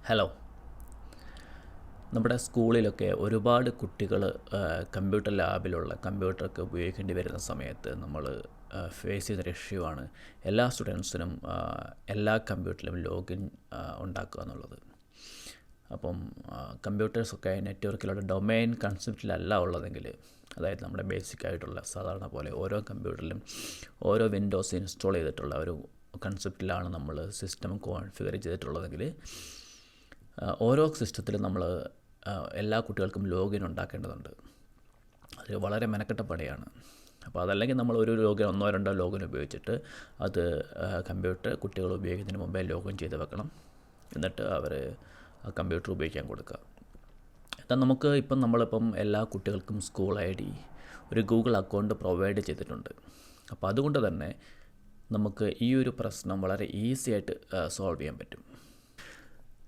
Hello. നമ്മുടെ സ്കൂളിലൊക്കെ ഒരുപാട് കുട്ടികൾ കമ്പ്യൂട്ടർ ലാബിലുള്ള കമ്പ്യൂട്ടറൊക്കെ ഉപയോഗിക്കേണ്ടി വരുന്ന സമയത്ത് നമ്മൾ ഫേസ് ചെയ്യുന്നൊരു ഇഷ്യൂ ആണ് എല്ലാ സ്റ്റുഡൻസിനും എല്ലാ കമ്പ്യൂട്ടറിലും ലോഗിൻ ഉണ്ടാക്കുക എന്നുള്ളത്. അപ്പം കമ്പ്യൂട്ടേഴ്സൊക്കെ നെറ്റ്വർക്കിലുള്ള ഡൊമൈൻ കൺസെപ്റ്റിലല്ല ഉള്ളതെങ്കിൽ, അതായത് നമ്മുടെ ബേസിക് ആയിട്ടുള്ള സാധാരണ പോലെ ഓരോ കമ്പ്യൂട്ടറിലും ഓരോ വിൻഡോസ് ഇൻസ്റ്റാൾ ചെയ്തിട്ടുള്ള ഒരു കൺസെപ്റ്റിലാണ് നമ്മൾ സിസ്റ്റം കോൺഫിഗർ ചെയ്തിട്ടുള്ളതെങ്കിൽ, ഓരോ സിസ്റ്റത്തിലും നമ്മൾ എല്ലാ കുട്ടികൾക്കും ലോഗിൻ ഉണ്ടാക്കേണ്ടതുണ്ട്. അത് വളരെ മെനക്കെട്ട പണിയാണ്. അപ്പോൾ അതല്ലെങ്കിൽ നമ്മൾ ഒരു ലോഗിൻ 1-2 ലോഗിൻ ഉപയോഗിച്ചിട്ട് അത് കമ്പ്യൂട്ടർ കുട്ടികൾ ഉപയോഗിക്കുന്നതിന് മുമ്പേ ലോഗിൻ ചെയ്ത് വെക്കണം. എന്നിട്ട് അവർ ആ കമ്പ്യൂട്ടർ ഉപയോഗിക്കാൻ കൊടുക്കുക. എന്നാൽ നമ്മളിപ്പം എല്ലാ കുട്ടികൾക്കും സ്കൂൾ ID, ഒരു ഗൂഗിൾ അക്കൗണ്ട് പ്രൊവൈഡ് ചെയ്തിട്ടുണ്ട്. അപ്പോൾ അതുകൊണ്ട് തന്നെ നമുക്ക് ഈ ഒരു പ്രശ്നം വളരെ ഈസി ആയിട്ട് സോൾവ് ചെയ്യാൻ പറ്റും.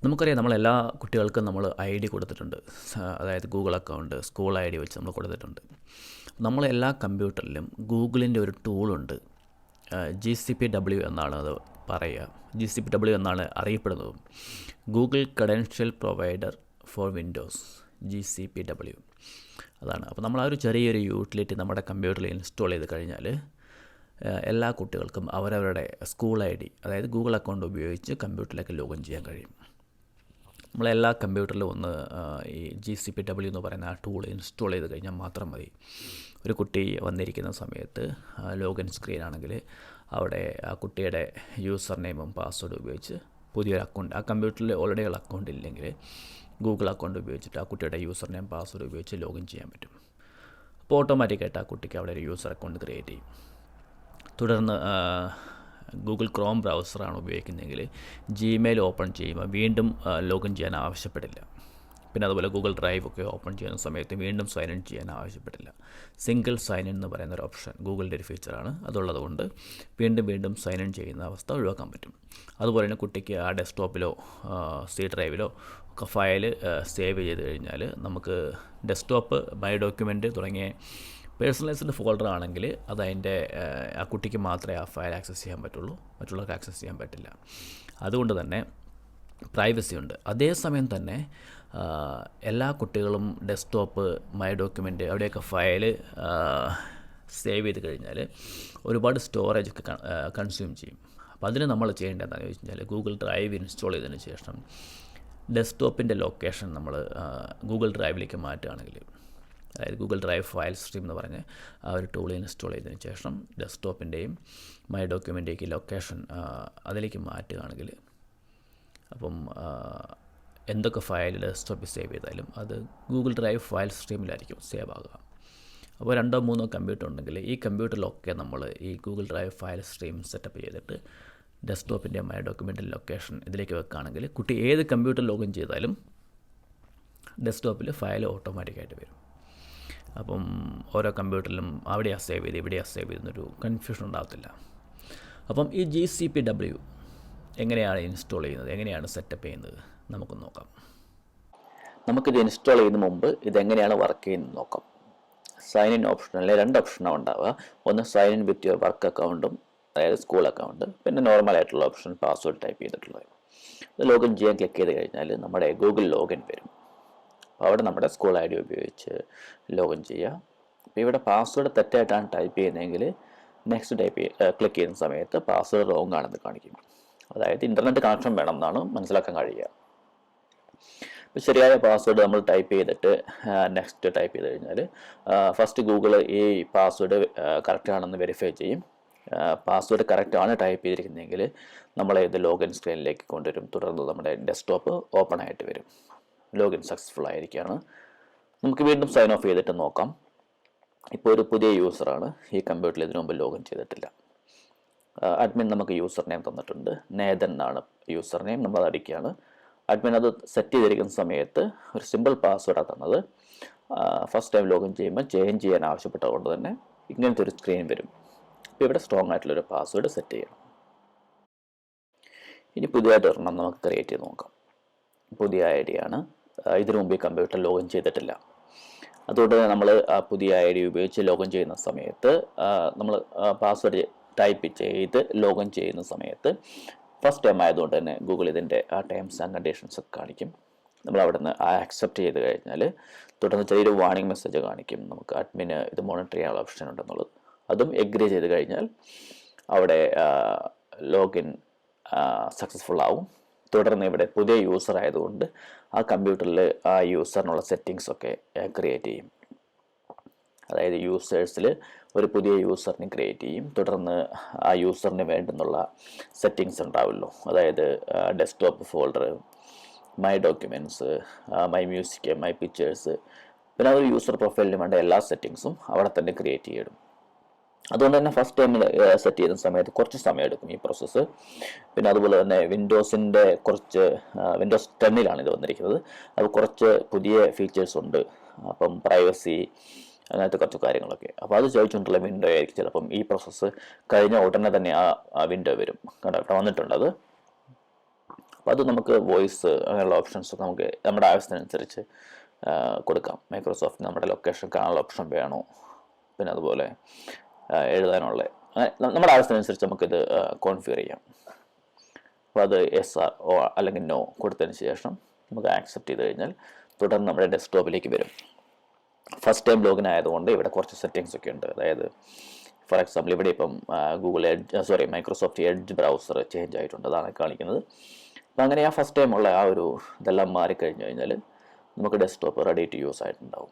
നമുക്കറിയാം, നമ്മളെല്ലാ കുട്ടികൾക്കും നമ്മൾ ID കൊടുത്തിട്ടുണ്ട്. അതായത് ഗൂഗിൾ അക്കൗണ്ട്, സ്കൂൾ ID വെച്ച് നമ്മൾ കൊടുത്തിട്ടുണ്ട്. നമ്മളെല്ലാ കമ്പ്യൂട്ടറിലും ഗൂഗിളിൻ്റെ ഒരു ടൂളുണ്ട്. GCPW എന്നാണ് അത് പറയുക. GCPW എന്നാണ് അറിയപ്പെടുന്നത്. Google Credential Provider for Windows, GCPW അതാണ്. അപ്പോൾ നമ്മൾ ആ ഒരു ചെറിയൊരു യൂട്ടിലിറ്റി നമ്മുടെ കമ്പ്യൂട്ടറിൽ ഇൻസ്റ്റാൾ ചെയ്ത് കഴിഞ്ഞാൽ എല്ലാ കുട്ടികൾക്കും അവരവരുടെ സ്കൂൾ ID, അതായത് ഗൂഗിൾ അക്കൗണ്ട് ഉപയോഗിച്ച് കമ്പ്യൂട്ടറിലേക്ക് ലോഗിൻ ചെയ്യാൻ കഴിയും. നമ്മളെല്ലാ കമ്പ്യൂട്ടറിലും ഒന്ന് ഈ GCPW എന്ന് പറയുന്ന ആ ടൂൾ ഇൻസ്റ്റാൾ ചെയ്ത് കഴിഞ്ഞാൽ മാത്രം മതി. ഒരു കുട്ടി വന്നിരിക്കുന്ന സമയത്ത് ലോഗിൻ സ്ക്രീൻ ആണെങ്കിൽ അവിടെ ആ കുട്ടിയുടെ യൂസർ നെയിമും പാസ്വേഡും ഉപയോഗിച്ച് പുതിയൊരു അക്കൗണ്ട്, ആ കമ്പ്യൂട്ടറിൽ ഓൾറെഡി ഉള്ള അക്കൗണ്ട് ഇല്ലെങ്കിൽ ഗൂഗിൾ അക്കൗണ്ട് ഉപയോഗിച്ചിട്ട് ആ കുട്ടിയുടെ യൂസർ നെയിം പാസ്വേഡ് ഉപയോഗിച്ച് ലോഗിൻ ചെയ്യാൻ പറ്റും. അപ്പോൾ ഓട്ടോമാറ്റിക്കായിട്ട് ആ കുട്ടിക്ക് അവിടെ ഒരു യൂസർ അക്കൗണ്ട് ക്രിയേറ്റ് ചെയ്യും. തുടർന്ന് ഗൂഗിൾ ക്രോം ബ്രൗസറാണ് ഉപയോഗിക്കുന്നതെങ്കിൽ ജിമെയിൽ ഓപ്പൺ ചെയ്യുമ്പോൾ വീണ്ടും ലോഗിൻ ചെയ്യാൻ ആവശ്യപ്പെടില്ല. പിന്നെ അതുപോലെ ഗൂഗിൾ ഡ്രൈവ് ഒക്കെ ഓപ്പൺ ചെയ്യുന്ന സമയത്ത് വീണ്ടും സൈൻ ഇൻ ചെയ്യാൻ ആവശ്യപ്പെടില്ല. സിംഗിൾ സൈൻ ഇൻ എന്ന് പറയുന്നൊരു ഓപ്ഷൻ ഗൂഗിളിൻ്റെ ഒരു ഫീച്ചറാണ്. അതുള്ളതുകൊണ്ട് വീണ്ടും സൈൻ ഇൻ ചെയ്യുന്ന അവസ്ഥ ഒഴിവാക്കാൻ പറ്റും. അതുപോലെ തന്നെ കുട്ടിക്ക് ആ ഡെസ്ക്ടോപ്പിലോ സി ഡ്രൈവിലോ ഒക്കെ ഫയൽ സേവ് ചെയ്ത് കഴിഞ്ഞാൽ നമുക്ക് ഡെസ്ക്ടോപ്പ്, മൈ ഡോക്യുമെൻ്റ് തുടങ്ങിയ പേഴ്സണലൈസ്ഡ് ഫോൾഡർ ആണെങ്കിൽ അത് ആ കുട്ടിക്ക് മാത്രമേ ആ ഫയൽ ആക്സസ് ചെയ്യാൻ പറ്റുള്ളൂ, മറ്റുള്ളവർക്ക് ആക്സസ് ചെയ്യാൻ പറ്റില്ല. അതുകൊണ്ട് തന്നെ പ്രൈവസി ഉണ്ട്. അതേസമയം തന്നെ എല്ലാ കുട്ടികളും ഡെസ്ക്ടോപ്പ്, മൈ ഡോക്യുമെൻ്റ് അവിടെയൊക്കെ ഫയൽ സേവ് ചെയ്ത് കഴിഞ്ഞാൽ ഒരുപാട് സ്റ്റോറേജ് ഒക്കെ കൺസ്യൂം ചെയ്യും. അപ്പോൾ അതിന് നമ്മൾ ചെയ്യേണ്ടത് എന്താണെന്ന് ചോദിച്ചു കഴിഞ്ഞാൽ, ഗൂഗിൾ ഡ്രൈവ് ഇൻസ്റ്റാൾ ചെയ്തതിന് ശേഷം ഡെസ്ക്ടോപ്പിൻ്റെ ലൊക്കേഷൻ നമ്മൾ ഗൂഗിൾ ഡ്രൈവിലേക്ക് മാറ്റുകയാണെങ്കിൽ, അതായത് ഗൂഗിൾ ഡ്രൈവ് ഫയൽ സ്ട്രീം എന്ന് പറഞ്ഞ് ആ ഒരു ടൂൾ ഇൻസ്റ്റാൾ ചെയ്തതിന് ശേഷം ഡെസ്ക്ടോപ്പിൻ്റെയും മൈ ഡോക്യുമെൻ്റേക്ക് ലൊക്കേഷൻ അതിലേക്ക് മാറ്റുകയാണെങ്കിൽ, അപ്പം എന്തൊക്കെ ഫയൽ ഡെസ്ക്ടോപ്പിൽ സേവ് ചെയ്താലും അത് ഗൂഗിൾ ഡ്രൈവ് ഫയൽ സ്ട്രീമിലായിരിക്കും സേവ് ആകുക. അപ്പോൾ 2-3 കമ്പ്യൂട്ടർ ഉണ്ടെങ്കിൽ ഈ കമ്പ്യൂട്ടറിലൊക്കെ നമ്മൾ ഈ Google drive file stream setup ചെയ്തിട്ട് ഡെസ്ക്ടോപ്പിൻ്റെ മൈ ഡോക്യുമെൻ്റ് ലൊക്കേഷൻ ഇതിലേക്ക് വെക്കുകയാണെങ്കിൽ കുട്ടി ഏത് കമ്പ്യൂട്ടർ ലോഗിൻ ചെയ്താലും ഡെസ്ക്ടോപ്പിൽ ഫയൽ ഓട്ടോമാറ്റിക്കായിട്ട് വരും. അപ്പം ഓരോ കമ്പ്യൂട്ടറിലും അവിടെയാണ് സേവ് ചെയ്ത് ഇവിടെയാണ് സേവ് ചെയ്തെന്നൊരു കൺഫ്യൂഷൻ ഉണ്ടാകത്തില്ല. അപ്പം ഈ GCPW എങ്ങനെയാണ് ഇൻസ്റ്റാൾ ചെയ്യുന്നത്, എങ്ങനെയാണ് സെറ്റപ്പ് ചെയ്യുന്നത് നമുക്ക് നോക്കാം. നമുക്കിത് ഇൻസ്റ്റാൾ ചെയ്യുന്ന മുമ്പ് ഇതെങ്ങനെയാണ് വർക്ക് ചെയ്യുന്നത് നോക്കാം. സൈൻ ഇൻ ഓപ്ഷനിൽ 2 ഓപ്ഷനാണ് ഉണ്ടാവുക. ഒന്ന് sign in with your work അക്കൗണ്ടും, അതായത് സ്കൂൾ അക്കൗണ്ട്, പിന്നെ നോർമലായിട്ടുള്ള ഓപ്ഷൻ പാസ്വേഡ് ടൈപ്പ് ചെയ്തിട്ടുള്ളത്. ഇത് ലോഗിൻ ചെയ്യാൻ ക്ലിക്ക് ചെയ്ത് കഴിഞ്ഞാൽ നമ്മുടെ ഗൂഗിൾ ലോഗിൻ വരും. അപ്പോൾ അവിടെ നമ്മുടെ സ്കൂൾ ID ഉപയോഗിച്ച് ലോഗിൻ ചെയ്യുക. അപ്പോൾ ഇവിടെ പാസ്വേഡ് തെറ്റായിട്ടാണ് ടൈപ്പ് ചെയ്യുന്നതെങ്കിൽ നെക്സ്റ്റ് ക്ലിക്ക് ചെയ്യുന്ന സമയത്ത് പാസ്വേഡ് റോങ് ആണെന്ന് കാണിക്കും. അതായത് ഇൻ്റർനെറ്റ് കണക്ഷൻ വേണം എന്നാണ് മനസ്സിലാക്കാൻ കഴിയുക. ഇപ്പോൾ ശരിയായ പാസ്വേഡ് നമ്മൾ ടൈപ്പ് ചെയ്തിട്ട് നെക്സ്റ്റ് ടൈപ്പ് ചെയ്ത് കഴിഞ്ഞാൽ ഫസ്റ്റ് ഗൂഗിൾ ഈ പാസ്വേഡ് കറക്റ്റ് ആണെന്ന് വെരിഫൈ ചെയ്യും. പാസ്വേഡ് കറക്റ്റാണ് ടൈപ്പ് ചെയ്തിരിക്കുന്നതെങ്കിൽ നമ്മളെ ഇത് ലോഗിൻ സ്ക്രീനിലേക്ക് കൊണ്ടുവരും. തുടർന്ന് നമ്മുടെ ഡെസ്ക്ടോപ്പ് ഓപ്പൺ ആയിട്ട് വരും. ലോഗിൻ സക്സസ്ഫുൾ ആയിരിക്കുകയാണ്. നമുക്ക് വീണ്ടും സൈൻ ഓഫ് ചെയ്തിട്ട് നോക്കാം. ഇപ്പോൾ ഒരു പുതിയ യൂസറാണ്, ഈ കമ്പ്യൂട്ടറിൽ ഇതിനു മുമ്പ് ലോഗിൻ ചെയ്തിട്ടില്ല. അഡ്മിൻ നമുക്ക് യൂസർ നെയിം തന്നിട്ടുണ്ട്, നേതൻ എന്നാണ് യൂസർ നെയിം. നമ്മൾ അടിക്കുകയാണ്. അഡ്മിൻ അത് സെറ്റ് ചെയ്തിരിക്കുന്ന സമയത്ത് ഒരു സിമ്പിൾ പാസ്വേഡാണ് തന്നത്. ഫസ്റ്റ് ടൈം ലോഗിൻ ചെയ്യുമ്പോൾ ചേഞ്ച് ചെയ്യാൻ ആവശ്യപ്പെട്ടതുകൊണ്ട് തന്നെ ഇങ്ങനത്തെ ഒരു സ്ക്രീൻ വരും. ഇപ്പോൾ ഇവിടെ സ്ട്രോങ് ആയിട്ടുള്ളൊരു പാസ്വേഡ് സെറ്റ് ചെയ്യണം. ഇനി പുതിയതായിട്ട് ഒരെണ്ണം നമുക്ക് ക്രിയേറ്റ് ചെയ്ത് നോക്കാം. പുതിയ ID ആണ്. ഇതിനു മുമ്പ് ഈ കമ്പ്യൂട്ടർ ലോഗിൻ ചെയ്തിട്ടില്ല. അതുകൊണ്ട് നമ്മൾ ആ പുതിയ ID ഉപയോഗിച്ച് ലോഗിൻ ചെയ്യുന്ന സമയത്ത് നമ്മൾ പാസ്വേഡ് ടൈപ്പ് ചെയ്ത് ലോഗിൻ ചെയ്യുന്ന സമയത്ത് ഫസ്റ്റ് ടൈം ആയതുകൊണ്ട് തന്നെ ഗൂഗിൾ ഇതിൻ്റെ ആ ടേംസ് ആൻഡ് കണ്ടീഷൻസ് ഒക്കെ കാണിക്കും. നമ്മൾ അവിടെ നിന്ന് ആക്സെപ്റ്റ് ചെയ്ത് കഴിഞ്ഞാൽ തുടർന്ന് ചെറിയൊരു വാർണിംഗ് മെസ്സേജ് കാണിക്കും, നമുക്ക് അഡ്മിന് ഇത് മോണിറ്റർ ചെയ്യാനുള്ള ഓപ്ഷൻ ഉണ്ടെന്നുള്ളത്. അതും എഗ്രി ചെയ്ത് കഴിഞ്ഞാൽ അവിടെ ലോഗിൻ സക്സസ്ഫുൾ ആവും. തുടർന്ന് ഇവിടെ പുതിയ യൂസർ ആയതുകൊണ്ട് ആ കമ്പ്യൂട്ടറിൽ ആ യൂസറിനുള്ള സെറ്റിങ്സൊക്കെ ക്രിയേറ്റ് ചെയ്യും. അതായത് യൂസേഴ്സിൽ ഒരു പുതിയ യൂസറിനെ ക്രിയേറ്റ് ചെയ്യും. തുടർന്ന് ആ യൂസറിന് വേണ്ടുന്നുള്ള സെറ്റിങ്സ് ഉണ്ടാവുമല്ലോ, അതായത് desktop folder, my documents, my music, my pictures, പിന്നെ ഒരു യൂസർ പ്രൊഫൈലിന് വേണ്ട എല്ലാ സെറ്റിങ്സും അവിടെ തന്നെ ക്രിയേറ്റ് ചെയ്യും. അതുകൊണ്ട് തന്നെ ഫസ്റ്റ് ടൈം സെറ്റ് ചെയ്യുന്ന സമയത്ത് കുറച്ച് സമയം എടുക്കും ഈ പ്രോസസ്സ്. പിന്നെ അതുപോലെ തന്നെ വിൻഡോസിൻ്റെ കുറച്ച് വിൻഡോസ് 10 ഇത് വന്നിരിക്കുന്നത്. അത് കുറച്ച് പുതിയ ഫീച്ചേഴ്സ് ഉണ്ട്. അപ്പം പ്രൈവസി അങ്ങനത്തെ കുറച്ച് കാര്യങ്ങളൊക്കെ, അപ്പോൾ അത് ചോദിച്ചുകൊണ്ടുള്ള വിൻഡോ ആയിരിക്കും. ചിലപ്പം ഈ പ്രോസസ്സ് കഴിഞ്ഞ ഉടനെ തന്നെ ആ വിൻഡോ വരും. കണ്ടോ ഇവിടെ വന്നിട്ടുണ്ട് അത്. അപ്പോൾ അത് നമുക്ക് വോയിസ് അങ്ങനെയുള്ള ഓപ്ഷൻസ് നമുക്ക് നമ്മുടെ ആവശ്യത്തിനനുസരിച്ച് കൊടുക്കാം. മൈക്രോസോഫ്റ്റ് നമ്മുടെ ലൊക്കേഷൻ കാണാനുള്ള ഓപ്ഷൻ വേണോ, പിന്നെ അതുപോലെ എഴുതാനുള്ള നമ്മുടെ ആവശ്യത്തിനനുസരിച്ച് നമുക്കിത് കോൺഫിഗർ ചെയ്യാം. അപ്പോൾ അത് എസ് ഓ അല്ലെങ്കിൽ നോ കൊടുത്തതിന് ശേഷം നമുക്ക് ആക്സെപ്റ്റ് ചെയ്ത് കഴിഞ്ഞാൽ തുടർന്ന് നമ്മുടെ ഡെസ്ക്ടോപ്പിലേക്ക് വരും. ഫസ്റ്റ് ടൈം ലോഗിൻ ആയതുകൊണ്ട് ഇവിടെ കുറച്ച് സെറ്റിങ്സ് ഒക്കെ ഉണ്ട്. അതായത് ഫോർ എക്സാമ്പിൾ ഇവിടെ ഇപ്പം മൈക്രോസോഫ്റ്റ് എഡ്ജ് ബ്രൗസർ ചേഞ്ച് ആയിട്ടുണ്ട്, അതാണ് കാണിക്കുന്നത്. അപ്പം അങ്ങനെ ആ ഫസ്റ്റ് ടൈം ഉള്ള ആ ഒരു ഇതെല്ലാം മാറിക്കഴിഞ്ഞ് കഴിഞ്ഞാൽ നമുക്ക് ഡെസ്ക്ടോപ്പ് റെഡി ടു യൂസ് ആയിട്ടുണ്ടാവും.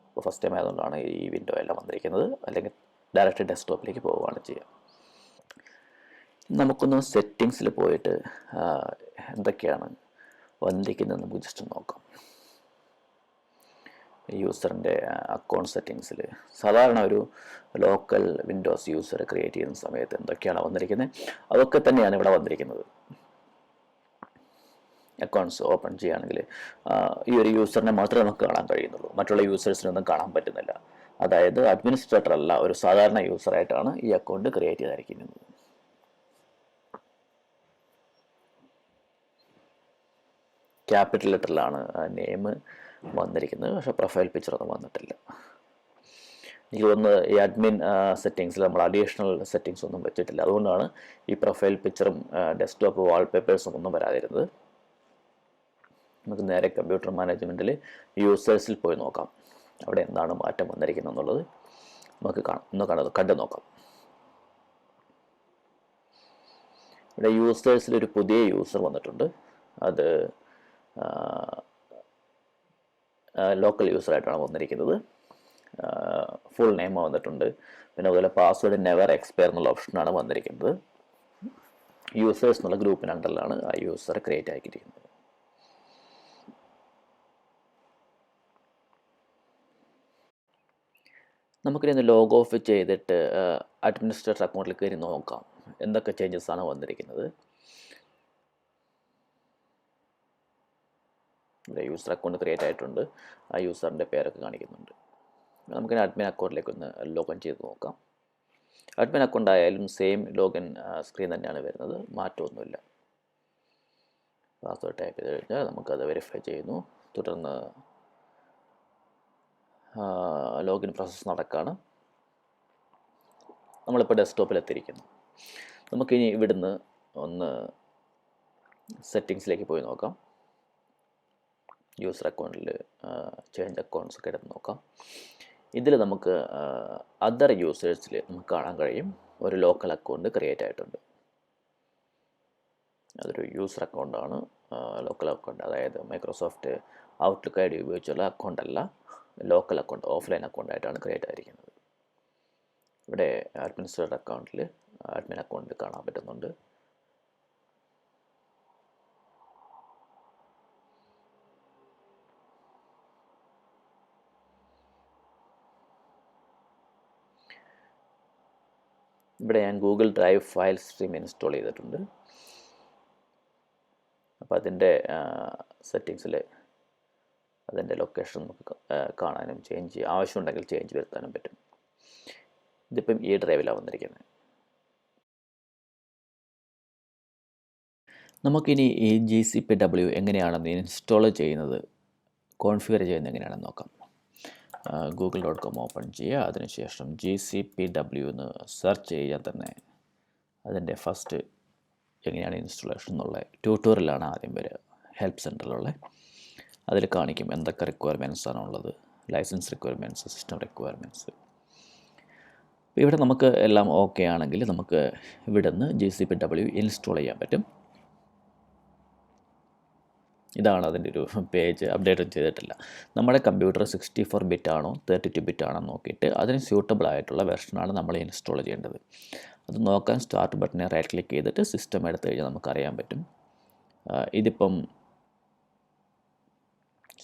അപ്പോൾ ഫസ്റ്റ് ടൈം ആയതുകൊണ്ടാണ് ഈ വിൻഡോ എല്ലാം വന്നിരിക്കുന്നത്. അല്ലെങ്കിൽ ഡയറക്റ്റ് ഡെസ്ക്ടോപ്പിലേക്ക് പോവുകയാണ് ചെയ്യുക. നമുക്കൊന്ന് സെറ്റിങ്സിൽ പോയിട്ട് എന്തൊക്കെയാണ് വന്നിരിക്കുന്നത് നമുക്ക് ജസ്റ്റ് നോക്കാം. യൂസറിൻ്റെ അക്കൗണ്ട് സെറ്റിങ്സിൽ സാധാരണ ഒരു ലോക്കൽ വിൻഡോസ് യൂസർ ക്രിയേറ്റ് ചെയ്യുന്ന സമയത്ത് എന്തൊക്കെയാണ് വന്നിരിക്കുന്നത് അതൊക്കെ തന്നെയാണ് ഇവിടെ വന്നിരിക്കുന്നത്. അക്കൗണ്ട്സ് ഓപ്പൺ ചെയ്യുകയാണെങ്കിൽ ഈ ഒരു യൂസറിനെ മാത്രമേ നമുക്ക് കാണാൻ കഴിയുന്നുള്ളൂ, മറ്റുള്ള യൂസേഴ്സിനൊന്നും കാണാൻ പറ്റുന്നില്ല. അതായത് അഡ്മിനിസ്ട്രേറ്റർ അല്ല, ഒരു സാധാരണ യൂസറായിട്ടാണ് ഈ അക്കൗണ്ട് ക്രിയേറ്റ് ചെയ്തിരിക്കുന്നത്. ക്യാപിറ്റൽ ലെറ്ററിലാണ് നെയിം വന്നിരിക്കുന്നത്, പക്ഷേ പ്രൊഫൈൽ പിക്ചറൊന്നും വന്നിട്ടില്ല. എനിക്ക് തോന്നുന്നത് ഈ അഡ്മിൻ സെറ്റിങ്സിൽ നമ്മൾ അഡീഷണൽ സെറ്റിങ്സ് ഒന്നും വെച്ചിട്ടില്ല, അതുകൊണ്ടാണ് ഈ പ്രൊഫൈൽ പിക്ചറും ഡെസ്ക്ടോപ്പ് വാൾപേപ്പേഴ്സും ഒന്നും വരാതിരുന്നത്. നമുക്ക് നേരെ കമ്പ്യൂട്ടർ മാനേജ്മെൻറ്റിൽ യൂസേഴ്സിൽ പോയി നോക്കാം, അവിടെ എന്താണ് മാറ്റം വന്നിരിക്കുന്നത് എന്നുള്ളത് നമുക്ക് കണ്ടു നോക്കാം. ഇവിടെ യൂസേഴ്സിൽ ഒരു പുതിയ യൂസർ വന്നിട്ടുണ്ട്. അത് ലോക്കൽ യൂസറായിട്ടാണ് വന്നിരിക്കുന്നത്. ഫുൾ നെയിം വന്നിട്ടുണ്ട്. പിന്നെ അതുപോലെ പാസ്വേഡ് നെവർ എക്സ്പയർ എന്നുള്ള ഓപ്ഷനാണ് വന്നിരിക്കുന്നത്. യൂസേഴ്സ് എന്നുള്ള ഗ്രൂപ്പിന് അണ്ടറിലാണ് ആ യൂസർ ക്രിയേറ്റ് ആക്കിയിരിക്കുന്നത്. നമുക്കിനി ലോഗ് ഓഫ് ചെയ്തിട്ട് അഡ്മിനിസ്ട്രേറ്റർ അക്കൗണ്ടിൽ കയറി നോക്കാം എന്തൊക്കെ ചേഞ്ചസ് ആണ് വന്നിരിക്കുന്നത്. ഇവിടെ യൂസർ അക്കൗണ്ട് ക്രിയേറ്റ് ആയിട്ടുണ്ട്, ആ യൂസറിൻ്റെ പേരൊക്കെ കാണിക്കുന്നുണ്ട്. നമുക്കിനി അഡ്മിൻ അക്കൗണ്ടിലേക്ക് ഒന്ന് ലോഗിൻ ചെയ്ത് നോക്കാം. അഡ്മിൻ അക്കൗണ്ട് ആയാലും സെയിം ലോഗിൻ സ്ക്രീൻ തന്നെയാണ് വരുന്നത്, മാറ്റമൊന്നുമില്ല. പാസ്വേഡ് ടൈപ്പ് ചെയ്ത് കഴിഞ്ഞാൽ നമുക്കത് വെരിഫൈ ചെയ്യുന്നു. തുടർന്ന് ലോഗിൻ പ്രോസസ്സ് നടക്കുകയാണ്. നമ്മളിപ്പോൾ ഡെസ്ക്ടോപ്പിൽ എത്തിയിരിക്കുന്നു. നമുക്കിനി ഇവിടുന്ന് ഒന്ന് സെറ്റിങ്സിലേക്ക് പോയി നോക്കാം. യൂസർ അക്കൗണ്ടിൽ ചേഞ്ച് അക്കൗണ്ട്സ് ഒക്കെ എടുത്ത് നോക്കാം. ഇതിൽ നമുക്ക് അതർ യൂസേഴ്സിൽ നമുക്ക് കാണാൻ കഴിയും ഒരു ലോക്കൽ അക്കൗണ്ട് ക്രിയേറ്റ് ആയിട്ടുണ്ട്. അതൊരു യൂസർ അക്കൗണ്ടാണ്, ലോക്കൽ അക്കൗണ്ട്. അതായത് മൈക്രോസോഫ്റ്റ് ഔട്ട്ലുക്ക് ഐ ഡി ഉപയോഗിച്ചുള്ള അക്കൗണ്ടല്ല, ലോക്കൽ അക്കൗണ്ട്, ഓഫ്ലൈൻ അക്കൗണ്ടായിട്ടാണ് ക്രിയേറ്റ് ആയിരിക്കുന്നത്. ഇവിടെ അഡ്മിനിസ്ട്രേറ്റർ അക്കൗണ്ടിൽ അഡ്മിൻ അക്കൗണ്ട് കാണാൻ പറ്റുന്നുണ്ട്. ഇവിടെ ഞാൻ Google drive file stream install ചെയ്തിട്ടുണ്ട്. അപ്പോൾ അതിൻ്റെ സെറ്റിങ്സിൽ അതിൻ്റെ ലൊക്കേഷൻ നമുക്ക് കാണാനും ആവശ്യമുണ്ടെങ്കിൽ ചേഞ്ച് വരുത്താനും പറ്റും. ഇതിപ്പം ഈ ഡ്രൈവിലാണ് വന്നിരിക്കുന്നത്. നമുക്കിനി ഈ GCPW എങ്ങനെയാണെന്ന് ഇൻസ്റ്റാൾ ചെയ്യുന്നത്, കോൺഫിഗർ ചെയ്യുന്നത് എങ്ങനെയാണെന്ന് നോക്കാം. google.com ഓപ്പൺ ചെയ്യുക. അതിനുശേഷം GCPW എന്ന് സെർച്ച് ചെയ്യാൻ തന്നെ അതിൻ്റെ ഫസ്റ്റ് എങ്ങനെയാണ് ഇൻസ്റ്റലേഷൻ എന്നുള്ള ട്യൂട്ടോറിയലാണ് ആദ്യം വരിക, ഹെൽപ്പ് സെൻറ്ററിലുള്ള. അതിൽ കാണിക്കും എന്തൊക്കെ റിക്വയർമെൻറ്റ്സ് ആണുള്ളത്, ലൈസൻസ് റിക്വയർമെൻറ്റ്സ്, സിസ്റ്റം റിക്വയർമെൻറ്റ്സ്. ഇവിടെ നമുക്ക് എല്ലാം ഓക്കെ ആണെങ്കിൽ നമുക്ക് ഇവിടെ നിന്ന് GCPW ഇൻസ്റ്റാൾ ചെയ്യാൻ പറ്റും. ഇതാണ് അതിൻ്റെ ഒരു പേജ്. അപ്ഡേറ്റ് ചെയ്തിട്ടില്ല. നമ്മുടെ കമ്പ്യൂട്ടർ 64 ബിറ്റ് ആണോ 32 ബിറ്റ് ആണോ നോക്കിയിട്ട് അതിന് സ്യൂട്ടബിൾ ആയിട്ടുള്ള വെർഷനാണ് നമ്മൾ ഇൻസ്റ്റാൾ ചെയ്യേണ്ടത്. അത് നോക്കാൻ സ്റ്റാർട്ട് ബട്ടനെ റൈറ്റ് ക്ലിക്ക് ചെയ്തിട്ട് സിസ്റ്റം എടുത്തു കഴിഞ്ഞാൽ നമുക്കറിയാൻ പറ്റും. ഇതിപ്പം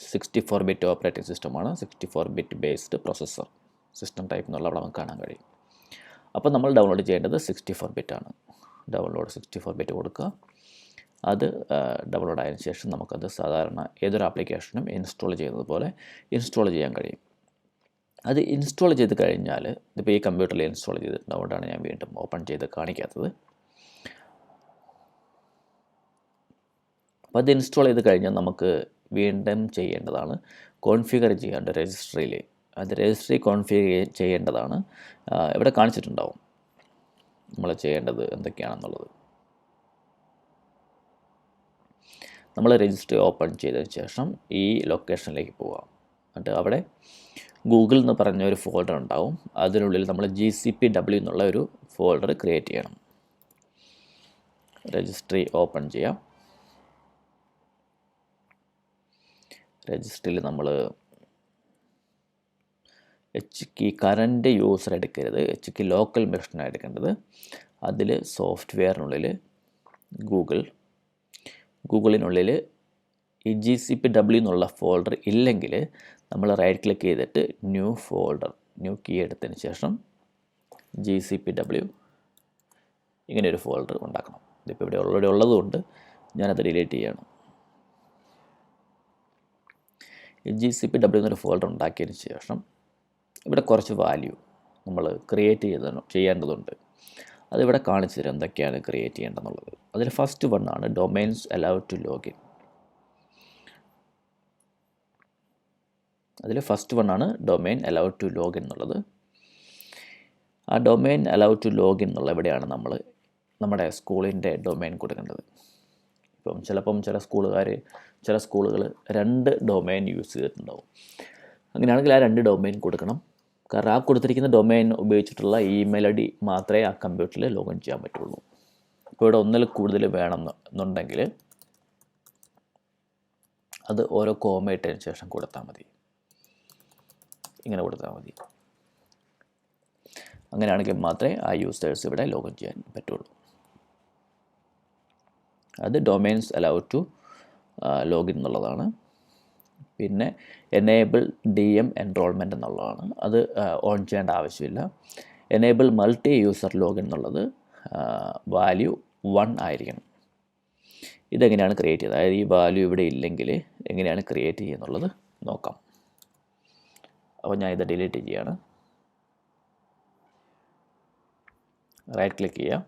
64 ബിറ്റ് ഓപ്പറേറ്റിംഗ് സിസ്റ്റമാണ്, 64 bit based processor system type എന്നുള്ള അവിടെ നമുക്ക് കാണാൻ കഴിയും. അപ്പോൾ നമ്മൾ ഡൗൺലോഡ് ചെയ്യേണ്ടത് 64 ബിറ്റാണ്. ഡൗൺലോഡ് 64 ബിറ്റ് കൊടുക്കുക. അത് ഡൗൺലോഡ് ആയതിനു ശേഷം നമുക്കത് സാധാരണ ഏതൊരു ആപ്ലിക്കേഷനും ഇൻസ്റ്റാൾ ചെയ്യുന്നത് പോലെ ഇൻസ്റ്റാൾ ചെയ്യാൻ കഴിയും. അത് ഇൻസ്റ്റാൾ ചെയ്ത് കഴിഞ്ഞാൽ ഇതിപ്പോൾ ഈ കമ്പ്യൂട്ടറിൽ ഇൻസ്റ്റാൾ ചെയ്തിട്ടുണ്ട്, അതുകൊണ്ടാണ് ഞാൻ വീണ്ടും ഓപ്പൺ ചെയ്ത് കാണിക്കാത്തത്. അപ്പോൾ അത് ഇൻസ്റ്റാൾ ചെയ്ത് കഴിഞ്ഞാൽ നമുക്ക് വീണ്ടും ചെയ്യേണ്ടതാണ് കോൺഫിഗർ ചെയ്യേണ്ട രജിസ്ട്രിയിൽ. അത് രജിസ്ട്രി കോൺഫിഗർ ചെയ്യേണ്ടതാണ്. ഇവിടെ കാണിച്ചിട്ടുണ്ടാവും നമ്മൾ ചെയ്യേണ്ടത് എന്തൊക്കെയാണെന്നുള്ളത്. നമ്മൾ രജിസ്ട്രി ഓപ്പൺ ചെയ്തതിന് ശേഷം ഈ ലൊക്കേഷനിലേക്ക് പോകാം. എന്നിട്ട് അവിടെ ഗൂഗിൾ എന്ന് പറഞ്ഞ ഒരു ഫോൾഡർ ഉണ്ടാവും. അതിനുള്ളിൽ നമ്മൾ GCPW എന്നുള്ള ഒരു ഫോൾഡർ ക്രിയേറ്റ് ചെയ്യണം. രജിസ്ട്രി ഓപ്പൺ ചെയ്യാം. രജിസ്ട്രിയിൽ നമ്മൾ കറൻറ്റ് യൂസർ എടുക്കരുത്, ലോക്കൽ മെഷീനാണ് എടുക്കേണ്ടത്. അതിൽ സോഫ്റ്റ്വെയറിനുള്ളിൽ ഗൂഗിളിനുള്ളിൽ ഈ GCPW എന്നുള്ള ഫോൾഡർ ഇല്ലെങ്കിൽ നമ്മൾ റൈറ്റ് ക്ലിക്ക് ചെയ്തിട്ട് ന്യൂ കീ എടുത്തതിന് ശേഷം GCPW ഇങ്ങനെയൊരു ഫോൾഡർ ഉണ്ടാക്കണം. ഇതിപ്പോൾ ഇവിടെ ഓൾറെഡി ഉള്ളതുകൊണ്ട് ഞാനത് ഡിലീറ്റ് ചെയ്യണം. ഈ GCPW എന്നൊരു ഫോൾഡർ ഉണ്ടാക്കിയതിന് ശേഷം ഇവിടെ കുറച്ച് വാല്യൂ നമ്മൾ ക്രിയേറ്റ് ചെയ്യേണ്ടതുണ്ട്. അതിവിടെ കാണിച്ചു തരും എന്തൊക്കെയാണ് ക്രിയേറ്റ് ചെയ്യേണ്ടതെന്നുള്ളത്. അതിൽ ഫസ്റ്റ് വണ്ണാണ് domains allowed to login. Domain allowed to login എന്നുള്ളത്. ആ ഡൊമൈൻ അലൗഡ് ടു ലോഗിൻ എന്നുള്ള എവിടെയാണ് നമ്മൾ നമ്മുടെ സ്കൂളിൻ്റെ ഡൊമൈൻ കൊടുക്കേണ്ടത്. ചിലപ്പം ചില സ്കൂളുകൾ 2 ഡൊമൈൻ യൂസ് ചെയ്തിട്ടുണ്ടാവും. അങ്ങനെയാണെങ്കിൽ ആ 2 ഡൊമൈൻ കൊടുക്കണം. കാരണം ആ കൊടുത്തിരിക്കുന്ന ഡൊമൈൻ ഉപയോഗിച്ചിട്ടുള്ള ഇമെയിൽ ID മാത്രമേ ആ കമ്പ്യൂട്ടറിൽ ലോഗിൻ ചെയ്യാൻ പറ്റുള്ളൂ. ഇപ്പോൾ ഇവിടെ ഒന്നിൽ കൂടുതൽ വേണമെന്നുണ്ടെങ്കിൽ അത് ഓരോ കോമ ഇട്ടതിന് ശേഷം കൊടുത്താൽ മതി. ഇങ്ങനെ കൊടുത്താൽ മതി. അങ്ങനെയാണെങ്കിൽ മാത്രമേ ആ യൂസേഴ്സ് ഇവിടെ ലോഗിൻ ചെയ്യാൻ പറ്റുള്ളൂ. അത് ഡൊമൈൻസ് അലൗഡ് ടു ലോഗിൻ എന്നുള്ളതാണ്. പിന്നെ എനേബിൾ DM എൻറോൾമെൻറ്റ് എന്നുള്ളതാണ്. അത് ഓൺ ചെയ്യേണ്ട ആവശ്യമില്ല. എനേബിൾ മൾട്ടി യൂസർ ലോഗിൻ എന്നുള്ളത് വാല്യൂ 1 ആയിരിക്കണം. ഇതെങ്ങനെയാണ് ക്രിയേറ്റ് ചെയ്യുന്നത്, അതായത് ഈ വാല്യൂ ഇവിടെ ഇല്ലെങ്കിൽ എങ്ങനെയാണ് ക്രിയേറ്റ് ചെയ്യുന്നുള്ളത് നോക്കാം. അപ്പോൾ ഞാൻ ഇത് ഡിലീറ്റ് ചെയ്യുകയാണ്. റൈറ്റ് ക്ലിക്ക് ചെയ്യുക.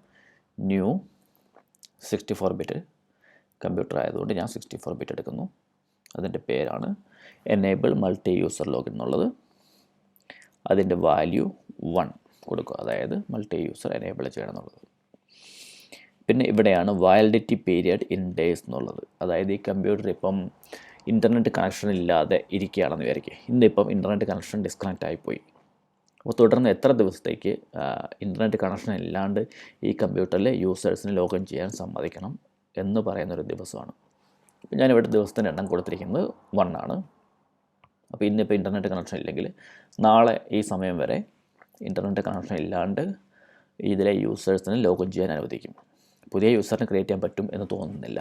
ന്യൂ 64 ബിറ്റ് കമ്പ്യൂട്ടർ ആയതുകൊണ്ട് ഞാൻ 64 ബിറ്റ് എടുക്കുന്നു. അതിൻ്റെ പേരാണ് എനേബിൾ മൾട്ടി യൂസർ ലോഗിൻ എന്നുള്ളത്. അതിൻ്റെ വാല്യൂ 1 കൊടുക്കുക, അതായത് മൾട്ടി യൂസർ എനേബിൾ ചെയ്യണം എന്നുള്ളത്. പിന്നെ ഇവിടെയാണ് വാലിഡിറ്റി പീരിയഡ് ഇൻ ഡേയ്സ് എന്നുള്ളത്. അതായത് ഈ കമ്പ്യൂട്ടർ ഇപ്പം ഇൻ്റർനെറ്റ് കണക്ഷൻ ഇല്ലാതെ ഇരിക്കുകയാണെന്ന് വിചാരിക്കുക. ഇന്നിപ്പം ഇൻ്റർനെറ്റ് കണക്ഷൻ ഡിസ്കണക്റ്റ് ആയിപ്പോയി. അപ്പോൾ തുടർന്ന് എത്ര ദിവസത്തേക്ക് ഇൻ്റർനെറ്റ് കണക്ഷൻ ഇല്ലാണ്ട് ഈ കമ്പ്യൂട്ടറിൽ യൂസേഴ്സിന് ലോഗിൻ ചെയ്യാൻ സമ്മതിക്കണം എന്ന് പറയുന്നൊരു ദിവസമാണ്. അപ്പോൾ ഞാനിവിടെ ദിവസത്തിൻ്റെ എണ്ണം കൊടുത്തിരിക്കുന്നത് 1 ആണ്. അപ്പോൾ ഇന്നിപ്പോൾ ഇൻ്റർനെറ്റ് കണക്ഷൻ ഇല്ലെങ്കിൽ നാളെ ഈ സമയം വരെ ഇൻ്റർനെറ്റ് കണക്ഷൻ ഇല്ലാണ്ട് ഇതിലെ യൂസേഴ്സിന് ലോഗിൻ ചെയ്യാൻ അനുവദിക്കും. പുതിയ യൂസറിന് ക്രിയേറ്റ് ചെയ്യാൻ പറ്റും എന്ന് തോന്നുന്നില്ല.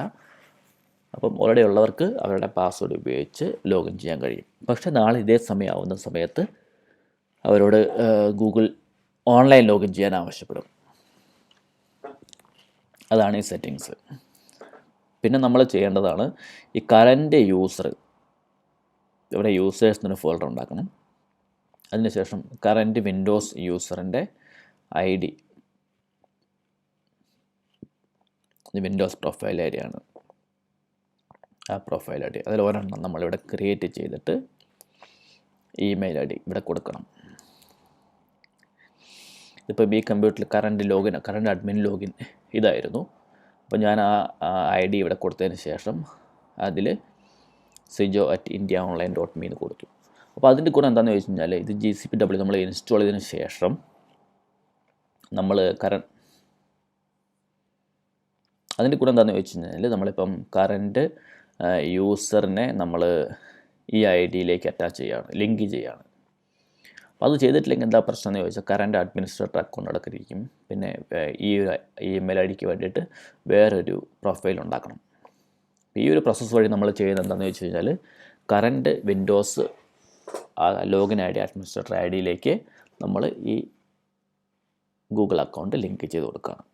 അപ്പം ഓൾറെഡി ഉള്ളവർക്ക് അവരുടെ പാസ്വേഡ് ഉപയോഗിച്ച് ലോഗിൻ ചെയ്യാൻ കഴിയും. പക്ഷേ നാളെ ഇതേ സമയമാവുന്ന സമയത്ത് അവരോട് ഗൂഗിൾ ഓൺലൈൻ ലോഗിൻ ചെയ്യാൻ ആവശ്യപ്പെടും. അതാണ് ഈ സെറ്റിങ്സ്. പിന്നെ നമ്മൾ ചെയ്യേണ്ടതാണ് ഈ കറൻറ്റ് യൂസർ, ഇവിടെ യൂസേഴ്സ് എന്നൊരു ഫോൾഡർ ഉണ്ടാക്കണം. അതിനുശേഷം കറൻറ്റ് വിൻഡോസ് യൂസറിൻ്റെ ID, വിൻഡോസ് പ്രൊഫൈൽ ഐഡിയാണ്. ആ പ്രൊഫൈൽ ID അതിൽ ഒരെണ്ണം നമ്മളിവിടെ ക്രിയേറ്റ് ചെയ്തിട്ട് ഇമെയിൽ ഐ ഡി ഇവിടെ കൊടുക്കണം. ഇതിപ്പം ഈ കമ്പ്യൂട്ടറിൽ കറണ്ട് അഡ്മിൻ ലോഗിൻ ഇതായിരുന്നു. അപ്പോൾ ഞാൻ ആ ഐ ഡി ഇവിടെ കൊടുത്തതിന് ശേഷം അതിൽ sijo@indiaonline.me എന്ന് കൊടുത്തു. അപ്പോൾ അതിൻ്റെ കൂടെ എന്താണെന്ന് ചോദിച്ചു കഴിഞ്ഞാൽ ഇത് GCPW നമ്മൾ ഇൻസ്റ്റാൾ ചെയ്തതിന് ശേഷം നമ്മൾ അതിൻ്റെ കൂടെ എന്താണെന്ന് ചോദിച്ചു കഴിഞ്ഞാൽ നമ്മളിപ്പം കറൻറ്റ് യൂസറിനെ നമ്മൾ ഈ ഐ ഡിയിലേക്ക് ലിങ്ക് ചെയ്യുകയാണ്. അപ്പോൾ അത് ചെയ്തിട്ടില്ലെങ്കിൽ എന്താ പ്രശ്നം എന്ന് ചോദിച്ചാൽ കറൻറ്റ് അഡ്മിനിസ്ട്രേറ്റർ അക്കൗണ്ട് അടക്കിയിരിക്കും. പിന്നെ ഈ ഒരു ഇമെയിൽ ഐ ഡിക്ക് വേണ്ടിയിട്ട് വേറൊരു പ്രൊഫൈൽ ഉണ്ടാക്കണം. ഈ ഒരു പ്രോസസ്സ് വഴി നമ്മൾ ചെയ്യുന്നത് എന്താണെന്ന് വെച്ച് കഴിഞ്ഞാൽ current Windows login I D administrator I ഡിയിലേക്ക് നമ്മൾ ഈ ഗൂഗിൾ അക്കൗണ്ട് ലിങ്ക് ചെയ്ത് കൊടുക്കുകയാണ്.